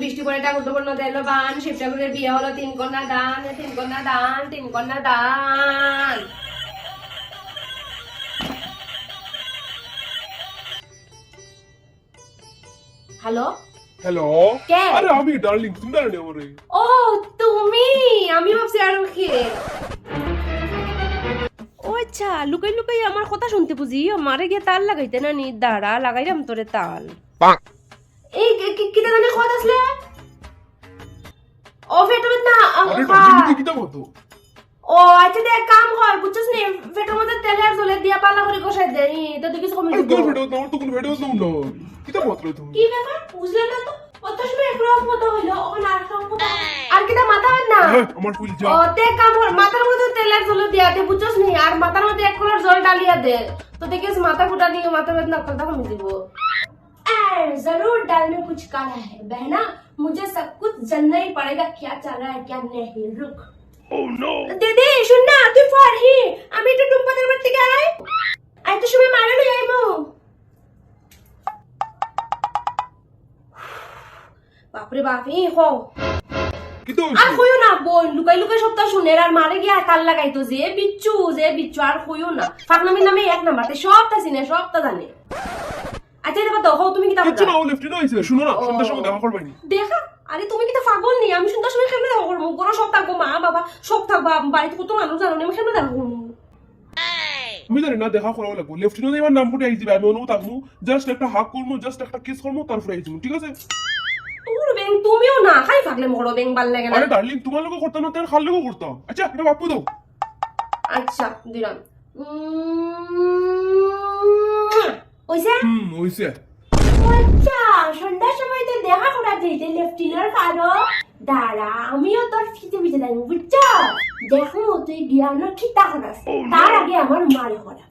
বৃষ্টি পরে ঠাকুর তো বন্য দিল বান, শিব ঠাকুরের বিয়ে হলো, 3 কন্যা দান, 3 কন্যা দান, 3 কন্যা দান। হ্যালো হ্যালো কে? আরে আমি ডার্লিং, তুমি জানো না আমারে? ও তুমি, আমি ভাবছি আরো কে। ও আচ্ছা, লুকাই লুকাই আমার কথা শুনতে বুঝি, আমারে গিয়ে তাল লাগাইতে না নি, দাঁড়া লাগাইলাম তোরে তাল। এই কিটা জানি কথা আসলে ও ফেটে না আরে ডার্লিং কি কিটা বলতো? ও আচ্ছা দেখ কাম কর বুঝছস নি, ফেটের মধ্যে তেলের জলে দিয়া পালা করে কষাই দে, তো তুই কিছু কমে আরে দিব। কোন ভিডিও না, আমার তো কোন ভিডিও নাও না। কিটা বলতো তুমি? কি ব্যাপার বুঝলে না তো? অত সময় একরকম কথা হইলো, ওখানে আর সব কথা আর কিটা মাথা হয় না। আমার ফুল যা। ও তে কাম কর, মাথার মধ্যে তেলের জল দিয়া দে বুঝছস নি, আর মাথার মধ্যে এক কলার জল ডালিয়া দে, তো দেখিস মাথা ফুটা নিয়ে মাথা বেদনা কথা কমে দিব। जरूर डाल में कुछ काला है बहना, मुझे सब कुछ जानना ही पड़ेगा क्या चल रहा है क्या नहीं। रुक दीदी শুন না, তুই ফারহি আমি একটু টুম্পাদের বাড়ি থেকে আই এত সময় মারা লই আইমু। বাপরে বাপ এই হো কিটা আর কইও না বোন, লুকাই লুকাই সবটা শুনে আর মারে গিয়া কাল লাগাইতো যে বিচ্ছু আর কইও না, ফাকনামি নামে এক নাম্বারতে সবটা চিনে সবটা জানে। আচ্ছা এটা দাও, তুমি কি কিচ্ছু না, ও লেফট হইছে। শুনো না, সন্ধ্যার সময় দেখা করবানি। দেখা। আরে তুমি কি তো পাগল নি, আমি সন্ধ্যার সময় কেমনে দেখা করবো? ঘরে সব থাকবো, মা বাবা সব থাকবা, বাড়িতে কত মানুষ জানো না, আমি কেমনে দেখা করবো? আমি জানি না দেখা করা লাগবো। লেফট নো এবার নাম ফুটে আইছি, আমি অনু থাকবো, জাস্ট একটা হাক করবো, জাস্ট একটা কিস করবো, তারপরে আইছি, ঠিক আছে? তোর বেং তুমিও না খাই ফাগলে মরো, বেং ভাল লাগে না। আরে ডার্লিং, তোমার লোক করতাম না, তার খাল লোক করতাম। আচ্ছা এটা বাপু দাও। আচ্ছা দিলাম। ওইসা হইছে। আচ্ছা সন্ধ্যার সময় তো দেখা করা যেতে লেফটিনার কারো দাঁড়া, আমিও তোর ফিতে ফিতে যাই বুঝছো, দেখো তুই বিয়ানো ঠিক করাস, তার আগে আমার মারে করা।